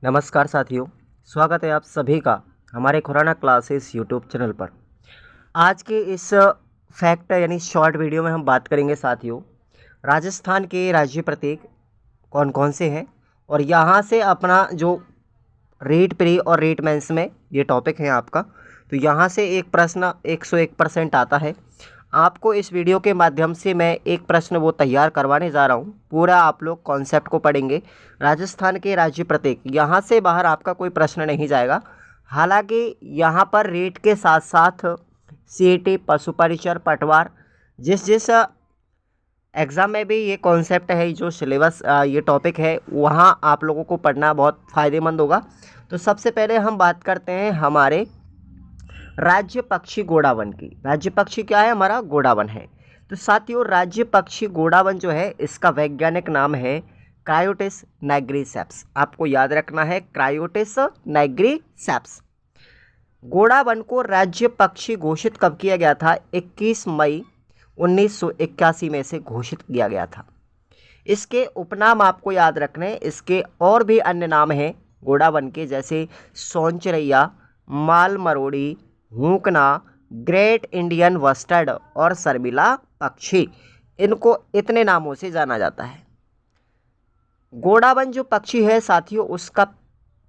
नमस्कार साथियों, स्वागत है आप सभी का हमारे खुराना क्लासेस यूट्यूब चैनल पर। आज के इस फैक्ट यानी शॉर्ट वीडियो में हम बात करेंगे साथियों, राजस्थान के राज्य प्रतीक कौन कौन से हैं और यहाँ से अपना जो रीट प्री और रीट मेंस में ये टॉपिक है आपका, तो यहाँ से एक प्रश्न 101% आता है। आपको इस वीडियो के माध्यम से मैं एक प्रश्न वो तैयार करवाने जा रहा हूँ। पूरा आप लोग कॉन्सेप्ट को पढ़ेंगे। राजस्थान के राज्य प्रतीक, यहाँ से बाहर आपका कोई प्रश्न नहीं जाएगा। हालांकि यहाँ पर रीट के साथ साथ सीईटी, पशु परिचर, पटवार, जिस एग्ज़ाम में भी ये कॉन्सेप्ट है, जो सिलेबस ये टॉपिक है, वहाँ आप लोगों को पढ़ना बहुत फ़ायदेमंद होगा। तो सबसे पहले हम बात करते हैं हमारे राज्य पक्षी गोडावन की। राज्य पक्षी क्या है? हमारा गोडावन है। तो साथियों, राज्य पक्षी गोडावन जो है, इसका वैज्ञानिक नाम है क्रायोटिस नाइग्रीसेप्स। आपको याद रखना है, क्रायोटिस नाइग्रीसेप्स। गोडावन को राज्य पक्षी घोषित कब किया गया था? 21 मई 1981 में से घोषित किया गया था। इसके उपनाम आपको याद रखने, इसके और भी अन्य नाम हैं गोडावन के, जैसे सोनचरैया, माल मरोड़ी, हुकना, ग्रेट इंडियन वस्टर्ड और शर्मिला पक्षी। इनको इतने नामों से जाना जाता है। गोडावन जो पक्षी है साथियों, उसका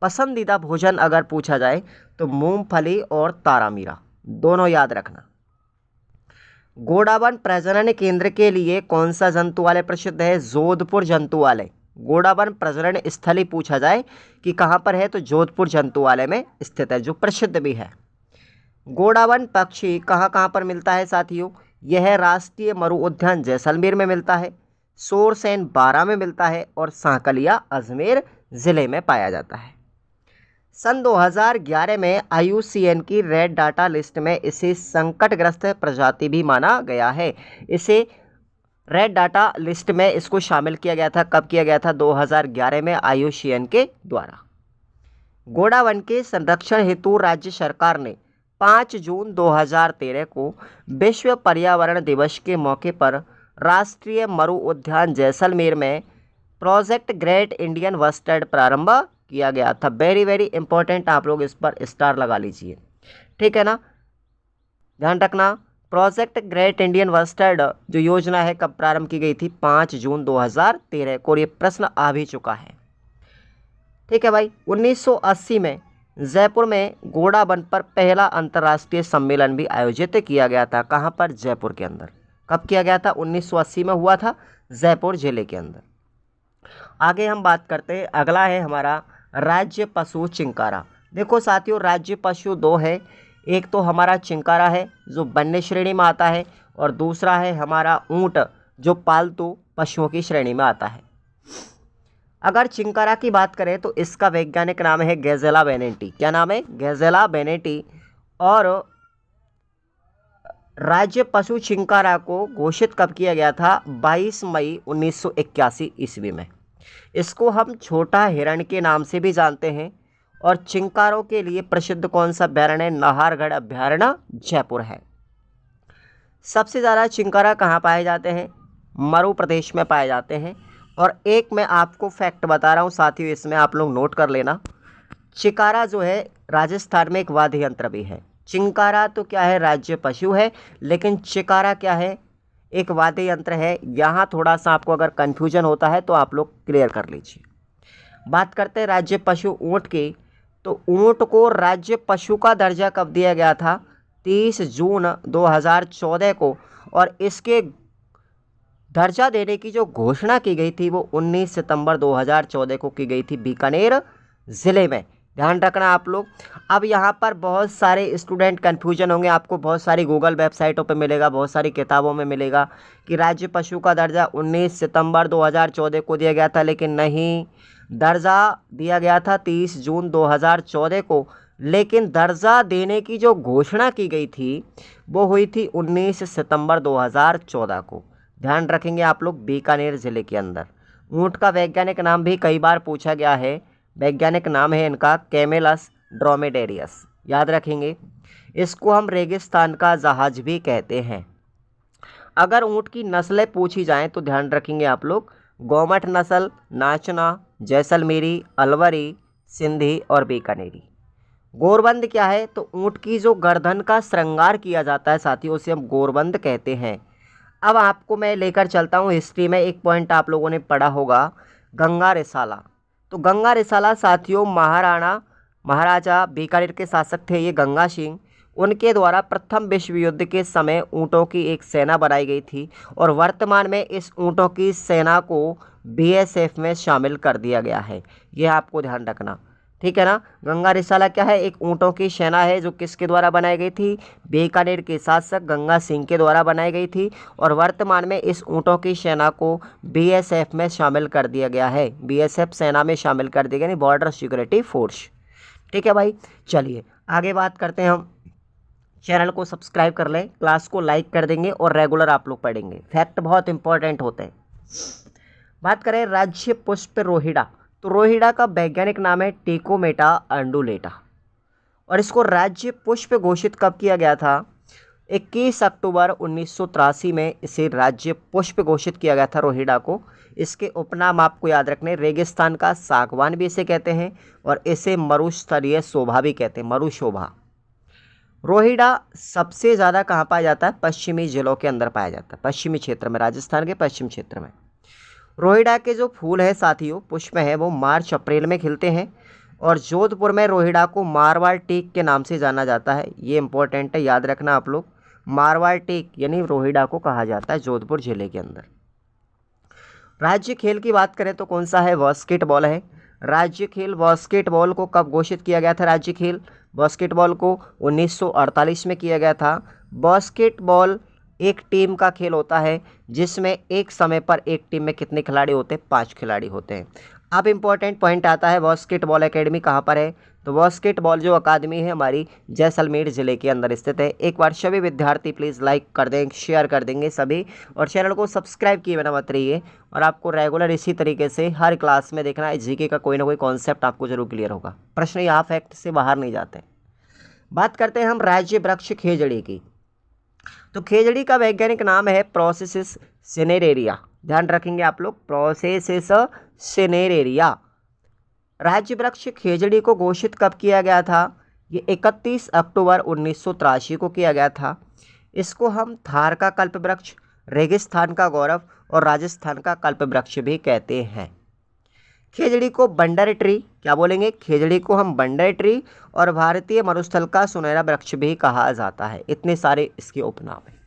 पसंदीदा भोजन अगर पूछा जाए तो मूंगफली और तारामीरा, दोनों याद रखना। गोडावन प्रजनन केंद्र के लिए कौन सा जंतुआलय प्रसिद्ध है? जोधपुर जंतुआलय। गोडावन प्रजनन स्थली पूछा जाए कि कहाँ पर है, तो जोधपुर जंतुआलय में स्थित है, जो प्रसिद्ध भी है। गोडावन पक्षी कहाँ कहाँ पर मिलता है साथियों? यह राष्ट्रीय मरु उद्यान जैसलमेर में मिलता है, सोरसेन बारा में मिलता है और सांकलिया अजमेर ज़िले में पाया जाता है। सन 2011 में IUCN की रेड डाटा लिस्ट में इसे संकटग्रस्त प्रजाति भी माना गया है। इसे रेड डाटा लिस्ट में इसको शामिल किया गया था। कब किया गया था? 2011 में IUCN के द्वारा। गोडावन के संरक्षण हेतु राज्य सरकार ने 5 जून 2013 को विश्व पर्यावरण दिवस के मौके पर राष्ट्रीय मरु उद्यान जैसलमेर में प्रोजेक्ट ग्रेट इंडियन वस्टर्ड प्रारंभ किया गया था। वेरी वेरी इंपॉर्टेंट, आप लोग इस पर स्टार लगा लीजिए, ठीक है ना। ध्यान रखना, प्रोजेक्ट ग्रेट इंडियन वस्टर्ड जो योजना है कब प्रारंभ की गई थी? 5 जून 2013 को। ये प्रश्न आ भी चुका है, ठीक है भाई। 1980 में जयपुर में गोडावन पर पहला अंतर्राष्ट्रीय सम्मेलन भी आयोजित किया गया था। कहाँ पर? जयपुर के अंदर। कब किया गया था? 1980 में हुआ था, जयपुर जिले के अंदर। आगे हम बात करते हैं, अगला है हमारा राज्य पशु चिंकारा। देखो साथियों, राज्य पशु दो है। एक तो हमारा चिंकारा है जो वन्य श्रेणी में आता है, और दूसरा है हमारा ऊंट जो पालतू पशुओं की श्रेणी में आता है। अगर चिंकारा की बात करें तो इसका वैज्ञानिक नाम है गैजेला बेनेटी। क्या नाम है? गैजेला बेनेटी। और राज्य पशु चिंकारा को घोषित कब किया गया था? 22 मई 1981 ईस्वी में। इसको हम छोटा हिरण के नाम से भी जानते हैं। और चिंकारों के लिए प्रसिद्ध कौन सा अभ्यारण्य? नाहरगढ़ अभ्यारण्य जयपुर है। सबसे ज़्यादा चिंकारा कहाँ पाए जाते हैं? मरु प्रदेश में पाए जाते हैं। और एक मैं आपको फैक्ट बता रहा हूँ साथियों, इसमें आप लोग नोट कर लेना। चिंकारा जो है राजस्थान में एक वाद्य यंत्र भी है। चिंकारा तो क्या है? राज्य पशु है, लेकिन चिंकारा क्या है? एक वाद्य यंत्र है। यहाँ थोड़ा सा आपको अगर कन्फ्यूजन होता है तो आप लोग क्लियर कर लीजिए। बात करते हैं राज्य पशु ऊँट की। तो ऊँट को राज्य पशु का दर्जा कब दिया गया था? 30 जून 2014 को। और इसके दर्जा देने की जो घोषणा की गई थी वो 19 सितंबर 2014 को की गई थी, बीकानेर ज़िले में। ध्यान रखना आप लोग। अब यहाँ पर बहुत सारे स्टूडेंट कन्फ्यूजन होंगे, आपको बहुत सारी गूगल वेबसाइटों पे मिलेगा, बहुत सारी किताबों में मिलेगा कि राज्य पशु का दर्जा 19 सितंबर 2014 को दिया गया था, लेकिन नहीं, दर्जा दिया गया था 30 जून 2014 को। लेकिन दर्जा देने की जो घोषणा की गई थी वो हुई थी 19 सितंबर 2014 को। ध्यान रखेंगे आप लोग, बीकानेर ज़िले के अंदर। ऊँट का वैज्ञानिक नाम भी कई बार पूछा गया है। वैज्ञानिक नाम है इनका कैमेलस ड्रोमेडेरियस, याद रखेंगे। इसको हम रेगिस्तान का जहाज भी कहते हैं। अगर ऊँट की नस्लें पूछी जाएं तो ध्यान रखेंगे आप लोग, गोमट नस्ल, नाचना, जैसलमेरी, अलवरी, सिंधी और बीकानेरी। गोरबंद क्या है? तो ऊँट की जो गर्दन का श्रृंगार किया जाता है साथियों, उसे हम गोरबंद कहते हैं। अब आपको मैं लेकर चलता हूँ हिस्ट्री में, एक पॉइंट आप लोगों ने पढ़ा होगा, गंगा रिसाला। तो गंगा रिसाला साथियों महाराजा बीकानेर के शासक थे ये गंगा सिंह, उनके द्वारा प्रथम विश्व युद्ध के समय ऊँटों की एक सेना बनाई गई थी और वर्तमान में इस ऊँटों की सेना को बीएसएफ में शामिल कर दिया गया है। यह आपको ध्यान रखना, ठीक है ना। गंगा रिसाला क्या है? एक ऊँटों की सेना है जो किसके द्वारा बनाई गई थी? बीकानेर के शासक गंगा सिंह के द्वारा बनाई गई थी और वर्तमान में इस ऊँटों की सेना को बीएसएफ में शामिल कर दिया गया है। बीएसएफ सेना में शामिल कर दिया गया, यानी बॉर्डर सिक्योरिटी फोर्स। ठीक है भाई, चलिए आगे बात करते हैं हम। चैनल को सब्सक्राइब कर लें, क्लास को लाइक कर देंगे और रेगुलर आप लोग पढ़ेंगे, फैक्ट बहुत इंपॉर्टेंट होते हैं। बात करें राज्य पुष्प रोहिड़ा, तो रोहिड़ा का वैज्ञानिक नाम है टेकोमेटा अंडुलेटा और इसको राज्य पुष्प घोषित कब किया गया था? 21 अक्टूबर 1983 में इसे राज्य पुष्प घोषित किया गया था रोहिड़ा को। इसके उपनाम आपको याद रखने, रेगिस्तान का सागवान भी इसे कहते हैं और इसे मरुस्थलीय शोभा भी कहते हैं, मरुशोभा। रोहिड़ा सबसे ज़्यादा कहाँ पाया जाता है? पश्चिमी जिलों के अंदर पाया जाता है, पश्चिमी क्षेत्र में, राजस्थान के पश्चिम क्षेत्र में। रोहिड़ा के जो फूल है साथियों, पुष्प है, वो मार्च अप्रैल में खिलते हैं और जोधपुर में रोहिड़ा को मारवाड़ टीक के नाम से जाना जाता है। ये इंपॉर्टेंट है, याद रखना आप लोग, मारवाड़ टीक यानी रोहिड़ा को कहा जाता है जोधपुर जिले के अंदर। राज्य खेल की बात करें तो कौन सा है? बास्केटबॉल है। राज्य खेल बास्केटबॉल को कब घोषित किया गया था? राज्य खेल बास्केटबॉल को 1948 में किया गया था। बास्केटबॉल एक टीम का खेल होता है जिसमें एक समय पर एक टीम में कितने खिलाड़ी होते हैं? 5 खिलाड़ी होते हैं। अब इम्पोर्टेंट पॉइंट आता है, बास्केटबॉल एकेडमी कहाँ पर है? तो बास्केटबॉल जो अकादमी है हमारी जैसलमेर ज़िले के अंदर स्थित है। एक बार सभी विद्यार्थी प्लीज़ लाइक कर दें, शेयर कर देंगे सभी, और चैनल को सब्सक्राइब किए बिना मत रहिए। और आपको रेगुलर इसी तरीके से हर क्लास में देखना है, जीके का कोई ना कोई कॉन्सेप्ट आपको जरूर क्लियर होगा, प्रश्न यहाँ फैक्ट से बाहर नहीं जाते। बात करते हैं हम राज्य वृक्ष खेजड़ी की, तो खेजड़ी का वैज्ञानिक नाम है प्रोसेसिस सिनेरेरिया, ध्यान रखेंगे आप लोग, प्रोसेसिस सिनेरेरिया। राज्य वृक्ष खेजड़ी को घोषित कब किया गया था? ये 31 अक्टूबर 1983 को किया गया था। इसको हम थार का कल्प वृक्ष, रेगिस्तान का गौरव और राजस्थान का कल्प वृक्ष भी कहते हैं। खेजड़ी को बंडर ट्री, क्या बोलेंगे? खेजड़ी को हम बंडर ट्री और भारतीय मरुस्थल का सुनहरा वृक्ष भी कहा जाता है। इतने सारे इसके उपनाम हैं।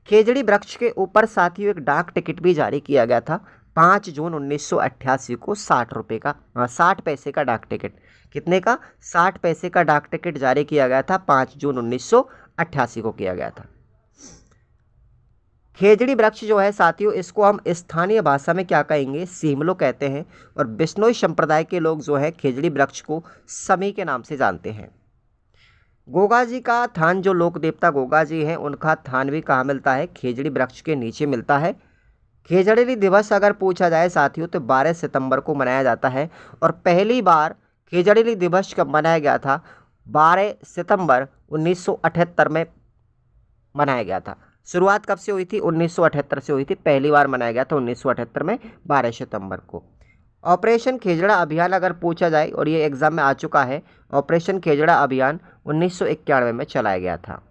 खेजड़ी वृक्ष के ऊपर साथियों एक डाक टिकट भी जारी किया गया था 5 जून 1988 को, 60 रुपये का, 60 पैसे का डाक टिकट। कितने का? 60 पैसे का डाक टिकट जारी किया गया था, 5 जून 1988 को किया गया था। खेजड़ी वृक्ष जो है साथियों, इसको हम स्थानीय भाषा में क्या कहेंगे? सीमलो कहते हैं और बिश्नोई संप्रदाय के लोग जो है खेजड़ी वृक्ष को समी के नाम से जानते हैं। गोगा जी का थान, जो लोक देवता गोगा जी हैं, उनका थान भी कहाँ मिलता है? खेजड़ी वृक्ष के नीचे मिलता है। खेजड़ी दिवस अगर पूछा जाए साथियों तो 12 सितंबर को मनाया जाता है और पहली बार खेजड़ी दिवस कब मनाया गया था? 12 सितंबर 1978 में मनाया गया था। शुरुआत कब से हुई थी? 1978 से हुई थी, पहली बार मनाया गया था 1978 में 12 सितंबर को। ऑपरेशन खेजड़ा अभियान अगर पूछा जाए, और ये एग्जाम में आ चुका है, ऑपरेशन खेजड़ा अभियान 1991 में चलाया गया था।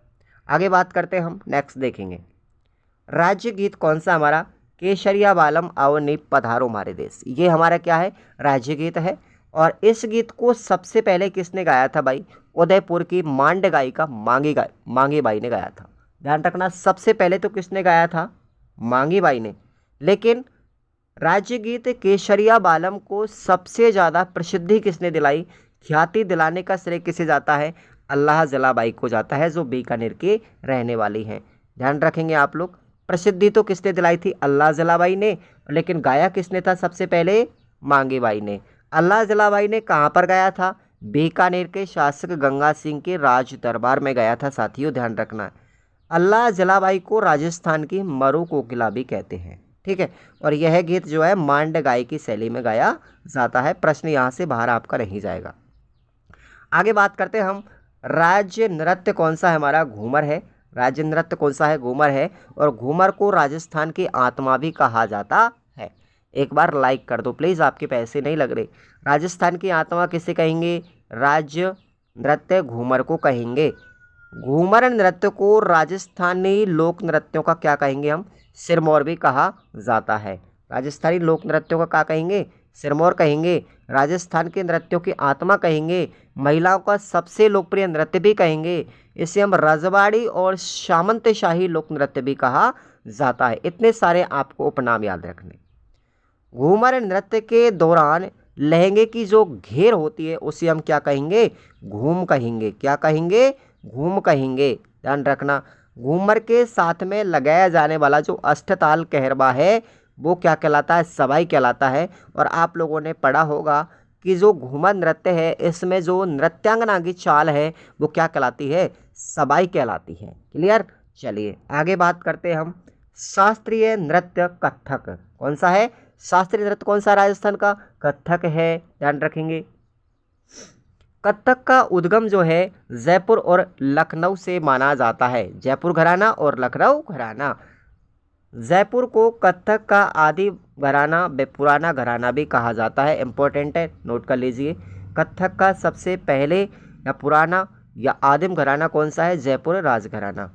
आगे बात करते हैं हम, नेक्स्ट देखेंगे राज्य गीत कौन सा हमारा? केसरिया बालम आओ नी पधारो मारे देश, ये हमारा क्या है? राज्य गीत है। और इस गीत को सबसे पहले किसने गाया था भाई? उदयपुर की मांड गायिका मांगी बाई ने गाया था। ध्यान रखना, सबसे पहले तो किसने गाया था? मांगी बाई ने। लेकिन राज्य गीत केसरिया बालम को सबसे ज़्यादा प्रसिद्धि किसने दिलाई? ख्याति दिलाने का श्रेय किसे जाता है? अल्लाह जलाबाई को जाता है, जो बीकानेर के रहने वाली हैं। ध्यान रखेंगे आप लोग, प्रसिद्धि तो किसने दिलाई थी? अल्लाह जलाबाई ने, लेकिन गाया किसने था सबसे पहले? मांगी बाई ने। अल्लाह जलाबाई ने कहाँ पर गाया था? बीकानेर के शासक गंगा सिंह के राज दरबार में गाया था साथियों, ध्यान रखना। अल्लाह जलाबाई को राजस्थान की मरु कोकिला भी कहते हैं, ठीक है। और यह गीत जो है मांड गाय की शैली में गाया जाता है। प्रश्न यहाँ से बाहर आपका नहीं जाएगा। आगे बात करते हैं हम, राज्य नृत्य कौन सा है हमारा? घूमर है। राज्य नृत्य कौन सा है? घूमर है। और घूमर को राजस्थान की आत्मा भी कहा जाता है। एक बार लाइक कर दो प्लीज़, आपके पैसे नहीं लग रहे। राजस्थान की आत्मा किसे कहेंगे? राज्य नृत्य घूमर को कहेंगे। घूमर नृत्य को राजस्थानी लोक नृत्यों का क्या कहेंगे हम? सिरमौर भी कहा जाता है। राजस्थानी लोक नृत्यों का क्या कहेंगे? सिरमौर कहेंगे। राजस्थान के नृत्यों की आत्मा कहेंगे। महिलाओं का सबसे लोकप्रिय नृत्य भी कहेंगे। इसे हम रजवाड़ी और सामंतशाही लोक नृत्य भी कहा जाता है। इतने सारे आपको उपनाम याद रखने। घूमर नृत्य के दौरान लहंगे की जो घेर होती है उसे हम क्या कहेंगे? घूम कहेंगे। क्या कहेंगे? घूम कहेंगे। ध्यान रखना। घूमर के साथ में लगाया जाने वाला जो अष्टताल कहरबा है वो क्या कहलाता है? सवाई कहलाता है। और आप लोगों ने पढ़ा होगा कि जो घूमर नृत्य है इसमें जो नृत्यांगना की चाल है वो क्या कहलाती है? सवाई कहलाती है। क्लियर? चलिए आगे बात करते हैं हम। शास्त्रीय नृत्य कथक कौन सा है? शास्त्रीय नृत्य कौन सा राजस्थान का? कथक है। ध्यान रखेंगे। कथक का उद्गम जो है जयपुर और लखनऊ से माना जाता है। जयपुर घराना और लखनऊ घराना। जयपुर को कथक का आदि घराना पुराना घराना भी कहा जाता है। इंपॉर्टेंट है, नोट कर लीजिए। कथक का सबसे पहले या पुराना या आदिम घराना कौन सा है? जयपुर राजघराना।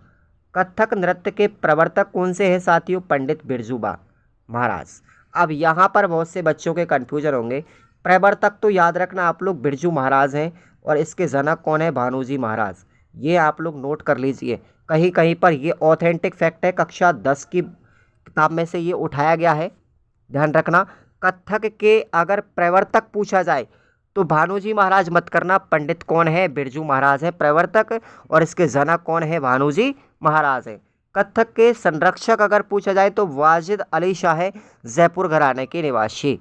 कथक नृत्य के प्रवर्तक कौन से हैं साथियों? पंडित बिरजू महाराज। अब यहाँ पर बहुत से बच्चों के कन्फ्यूजन होंगे। प्रवर्तक तो याद रखना आप लोग बिरजू महाराज हैं और इसके जनक कौन है? भानुजी महाराज। ये आप लोग नोट कर लीजिए। कहीं कहीं पर ये ऑथेंटिक फैक्ट है, कक्षा 10 की किताब में से ये उठाया गया है। ध्यान रखना। कथक के अगर प्रवर्तक पूछा जाए तो भानुजी महाराज मत करना। पंडित कौन है? बिरजू महाराज है प्रवर्तक और इसके जनक कौन है? भानुजी महाराज है। कथक के संरक्षक अगर पूछा जाए तो वाजिद अली शाह है, जयपुर घराने के निवासी।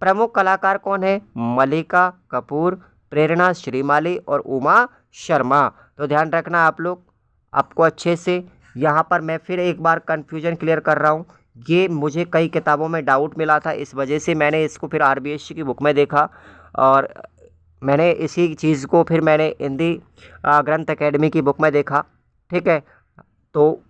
प्रमुख कलाकार कौन है? मल्लिका कपूर, प्रेरणा श्रीमाली और उमा शर्मा। तो ध्यान रखना आप लोग, आपको अच्छे से। यहाँ पर मैं फिर एक बार कन्फ्यूजन क्लियर कर रहा हूँ। ये मुझे कई किताबों में डाउट मिला था, इस वजह से मैंने इसको फिर आरबीएससी की बुक में देखा और मैंने इसी चीज़ को फिर मैंने हिंदी ग्रंथ एकेडमी की बुक में देखा। ठीक है, तो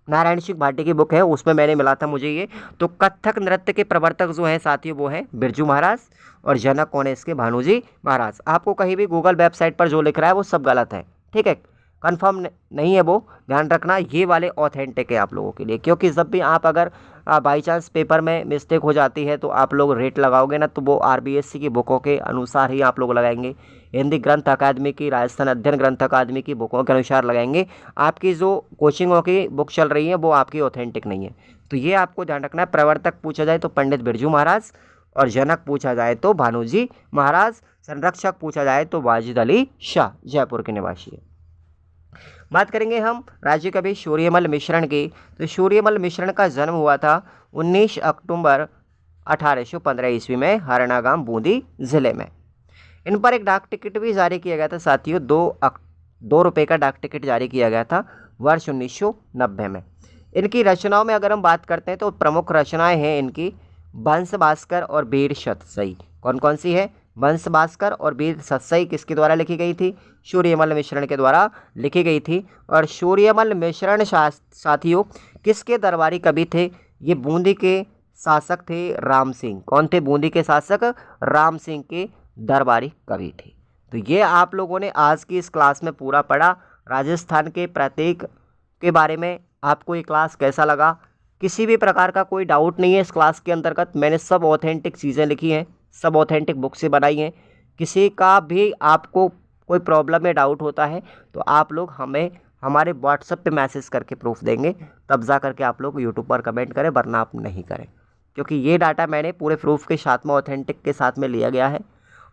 नारायण सिंह भाटी की बुक है उसमें मैंने मिला था मुझे ये। तो कथक नृत्य के प्रवर्तक जो हैं साथियों वो है बिरजू महाराज और जनक कौन है इसके? भानुजी महाराज। आपको कहीं भी गूगल वेबसाइट पर जो लिख रहा है वो सब गलत है। ठीक है, कंफर्म नहीं है वो, ध्यान रखना। ये वाले ऑथेंटिक है आप लोगों के लिए, क्योंकि जब भी आप अगर बाई चांस पेपर में मिस्टेक हो जाती है तो आप लोग रेट लगाओगे ना तो वो आरबीएससी की बुकों के अनुसार ही आप लोग लगाएंगे। हिंदी ग्रंथ अकादमी की, राजस्थान अध्ययन ग्रंथ अकादमी की बुकों के अनुसार लगाएंगे। आपकी जो कोचिंगों की बुक चल रही है वो आपकी ऑथेंटिक नहीं है। तो ये आपको ध्यान रखना है। प्रवर्तक पूछा जाए तो पंडित बिरजू महाराज और जनक पूछा जाए तो भानुजी महाराज, संरक्षक पूछा जाए तो वाजिद अली शाह, जयपुर के निवासी है। बात करेंगे हम राज्य कवि सूर्यमल मिश्रण की। तो सूर्यमल मिश्रण का जन्म हुआ था 19 अक्टूबर 1815 ईस्वी में हरणागाम बूंदी जिले में। इन पर एक डाक टिकट भी जारी किया गया था साथियों। 2 रुपये का डाक टिकट जारी किया गया था वर्ष 1990 में। इनकी रचनाओं में अगर हम बात करते हैं तो प्रमुख रचनाएं हैं इनकी वंश भास्कर और वीर सतसई। कौन कौन सी है? वंश भास्कर और वीर सतसई किसके द्वारा लिखी गई थी? सूर्यमल मिश्रण के द्वारा लिखी गई थी। और सूर्यमल मिश्रण साथियों किसके दरबारी कवि थे? ये बूंदी के शासक थे राम सिंह। कौन थे? बूंदी के शासक राम सिंह के दरबारी कवि थे। तो ये आप लोगों ने आज की इस क्लास में पूरा पढ़ा। राजस्थान के प्रतीक के बारे में आपको ये क्लास कैसा लगा? किसी भी प्रकार का कोई डाउट नहीं है इस क्लास के अंतर्गत। मैंने सब ऑथेंटिक चीज़ें लिखी हैं, सब ऑथेंटिक बुक से बनाई हैं। किसी का भी आपको कोई प्रॉब्लम या डाउट होता है तो आप लोग हमें हमारे व्हाट्सएप पे मैसेज करके प्रूफ देंगे, तब जा करके आप लोग यूट्यूब पर कमेंट करें, वरना आप नहीं करें, क्योंकि ये डाटा मैंने पूरे प्रूफ के साथ में ऑथेंटिक के साथ में लिया गया है।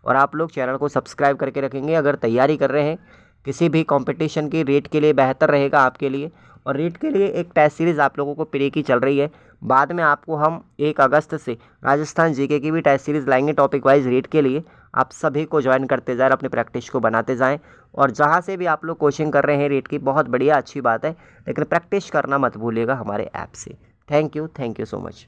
और आप लोग चैनल को सब्सक्राइब करके रखेंगे। अगर तैयारी कर रहे हैं किसी भी कंपटीशन की, रेट के लिए बेहतर रहेगा आपके लिए। और रेट के लिए एक टेस्ट सीरीज़ आप लोगों को प्री की चल रही है। बाद में आपको हम 1 अगस्त से राजस्थान जीके की भी टेस्ट सीरीज़ लाएंगे टॉपिक वाइज रेट के लिए। आप सभी को ज्वाइन करते जाएं, अपनी प्रैक्टिस को बनाते जाएं। और जहां से भी आप लोग कोचिंग कर रहे हैं रेट की, बहुत बढ़िया अच्छी बात है, लेकिन प्रैक्टिस करना मत भूलिएगा हमारे ऐप से। Thank you so much.